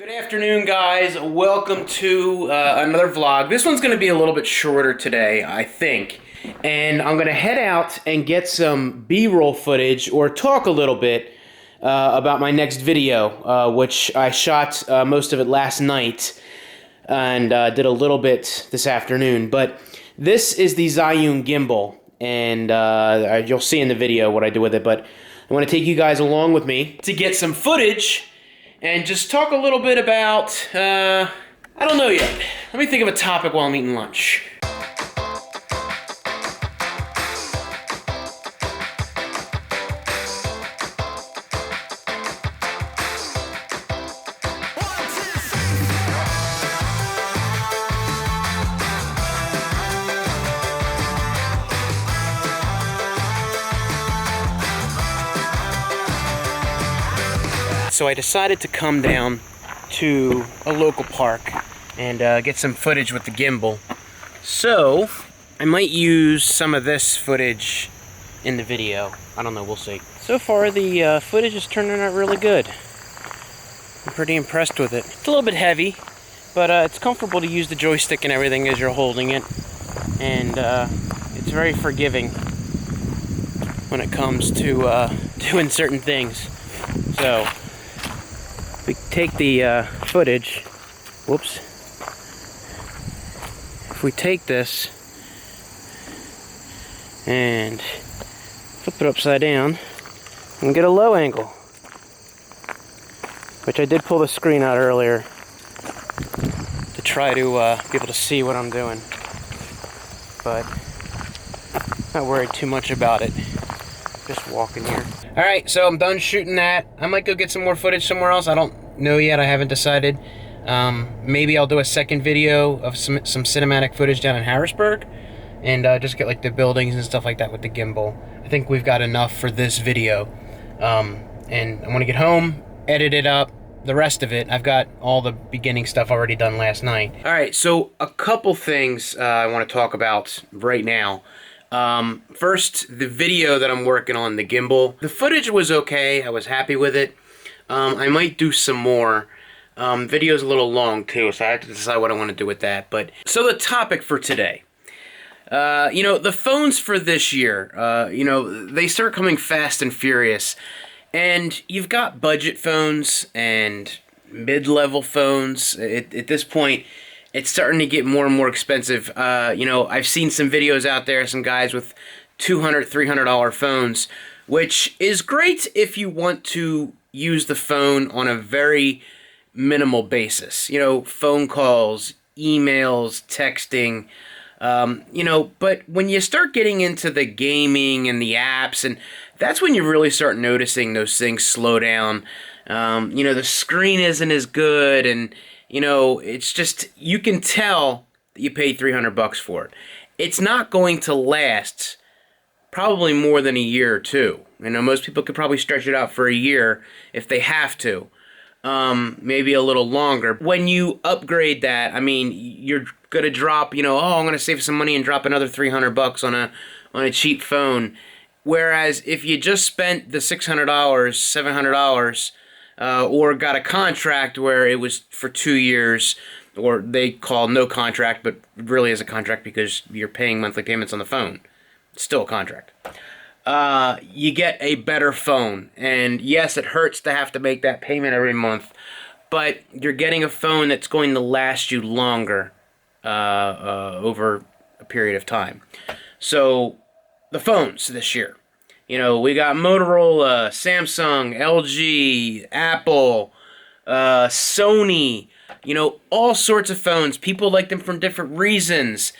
Good afternoon, guys. Welcome to another vlog. This one's going to be a little bit shorter today, I think. And I'm going to head out and get some B-roll footage or talk a little bit about my next video, which I shot most of it last night and did a little bit this afternoon. But this is the Zhiyun gimbal, and you'll see in the video what I do with it. But I want to take you guys along with me to get some footage and just talk a little bit about, I don't know yet. Let me think of a topic while I'm eating lunch. So I decided to come down to a local park and get some footage with the gimbal. So I might use some of this footage in the video. I don't know, we'll see. So far the footage is turning out really good. I'm pretty impressed with it. It's a little bit heavy, but it's comfortable to use the joystick and everything as you're holding it. And it's very forgiving when it comes to doing certain things. So we take the footage, whoops, if we take this and flip it upside down and get a low angle, which I did pull the screen out earlier to try to be able to see what I'm doing, but not worried too much about it. Just walking here. Alright, so I'm done shooting that. I might go get some more footage somewhere else. I don't know yet. I haven't decided. Maybe I'll do a second video of some cinematic footage down in Harrisburg and just get like the buildings and stuff like that with the gimbal. I think we've got enough for this video. And I want to get home, edit it up. The rest of it, I've got all the beginning stuff already done last night. Alright, so a couple things I want to talk about right now. First, the video that I'm working on, the gimbal. The footage was okay. I was happy with it. I might do some more. Video's a little long too, so I have to decide what I want to do with that. But so the topic for today. You know, the phones for this year, you know, they start coming fast and furious. And you've got budget phones and mid-level phones. At this point, it's starting to get more and more expensive. You know, I've seen some videos out there, some guys with $200, $300 phones, which is great if you want to use the phone on a very minimal basis. You know, phone calls, emails, texting, you know, but when you start getting into the gaming and the apps, and that's when you really start noticing those things slow down. You know, the screen isn't as good, and you know, it's just, you can tell that you paid $300 for it. It's not going to last probably more than a year or two. You know, most people could probably stretch it out for a year if they have to. Maybe a little longer. When you upgrade that, I mean, you're going to drop, you know, oh, I'm going to save some money and drop another $300 on a cheap phone. Whereas if you just spent the $600, $700, or got a contract where it was for 2 years, or they call no contract, but really is a contract because you're paying monthly payments on the phone. It's still a contract. You get a better phone. And yes, it hurts to have to make that payment every month, but you're getting a phone that's going to last you longer over a period of time. So, the phones this year. You know, we got Motorola, Samsung, LG, Apple, Sony, you know, all sorts of phones. People like them for different reasons.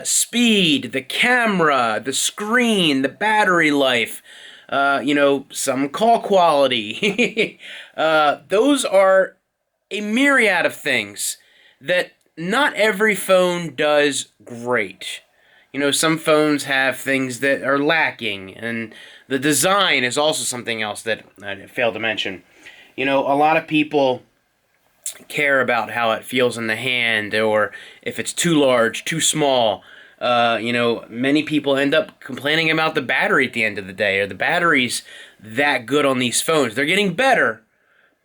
Speed, the camera, the screen, the battery life, you know, some call quality. Those are a myriad of things that not every phone does great. You know, some phones have things that are lacking, and the design is also something else that I failed to mention. You know, a lot of people care about how it feels in the hand, or if it's too large, too small. You know, many people end up complaining about the battery at the end of the day. Are the batteries that good on these phones? They're getting better,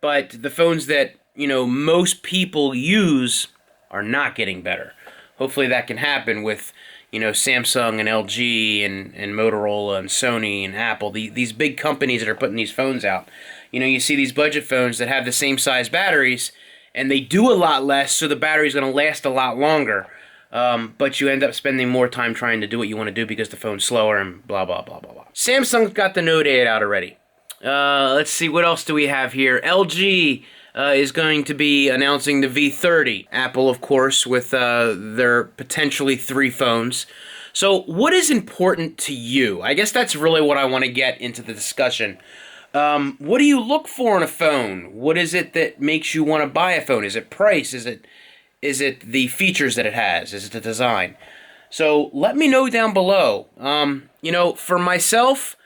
but the phones that most people use are not getting better. Hopefully that can happen with, Samsung and LG and Motorola and Sony and Apple, these big companies that are putting these phones out. You see these budget phones that have the same size batteries, and they do a lot less, so the battery's going to last a lot longer. But you end up spending more time trying to do what you want to do because the phone's slower and blah, blah, blah, blah, blah. Samsung's got the Note 8 out already. Let's see, what else do we have here? LG is going to be announcing the V30. Apple, of course, with their potentially 3 phones. So what is important to you? I guess that's really what I want to get into the discussion. What do you look for in a phone? What is it that makes you want to buy a phone? Is it price? Is it the features that it has? Is it the design? So let me know down below. For myself,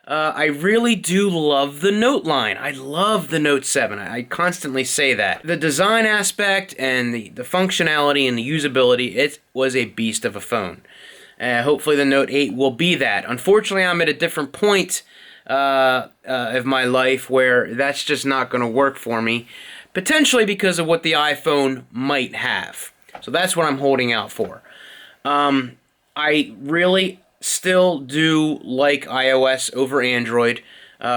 I really do love the Note line. I love the Note 7. I constantly say that. The design aspect and the functionality and the usability, it was a beast of a phone. Hopefully the Note 8 will be that. Unfortunately, I'm at a different point of my life where that's just not going to work for me. Potentially because of what the iPhone might have. So that's what I'm holding out for. I really still do like iOS over Android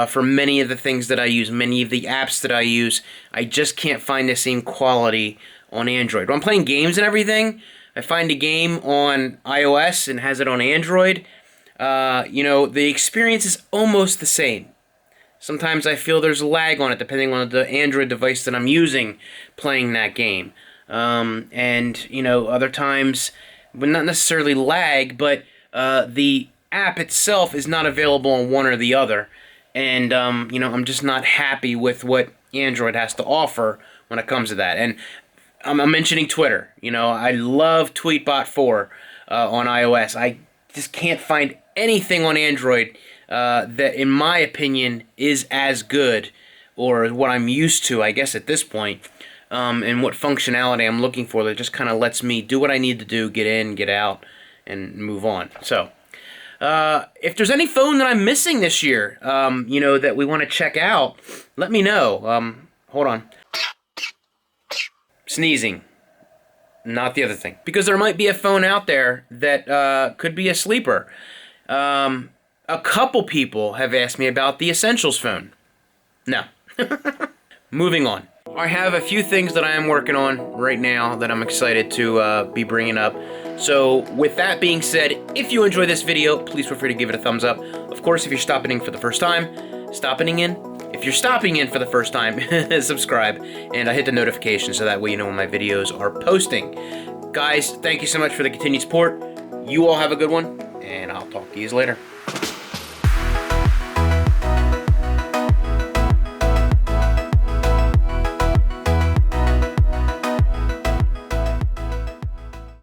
for many of the things that I use, many of the apps that I use. I just can't find the same quality on Android. When I'm playing games and everything, I find a game on iOS and has it on Android. The experience is almost the same. Sometimes I feel there's lag on it depending on the Android device that I'm using playing that game. Other times, but not necessarily lag, but the app itself is not available on one or the other. And, I'm just not happy with what Android has to offer when it comes to that. And I'm mentioning Twitter. I love Tweetbot 4 on iOS. I just can't find anything on Android that, in my opinion, is as good, or what I'm used to, I guess, at this point, and what functionality I'm looking for that just kind of lets me do what I need to do, get in, get out, and move on. So, if there's any phone that I'm missing this year, that we want to check out, let me know. Hold on. Sneezing. Not the other thing. Because there might be a phone out there that could be a sleeper. A couple people have asked me about the Essentials phone. No. Moving on. I have a few things that I am working on right now that I'm excited to be bringing up. So with that being said, if you enjoy this video, please feel free to give it a thumbs up. Of course, if you're stopping in for the first time, if you're stopping in for the first time, subscribe and hit the notification so that way you know when my videos are posting. Guys, thank you so much for the continued support. You all have a good one, and I'll talk to you later.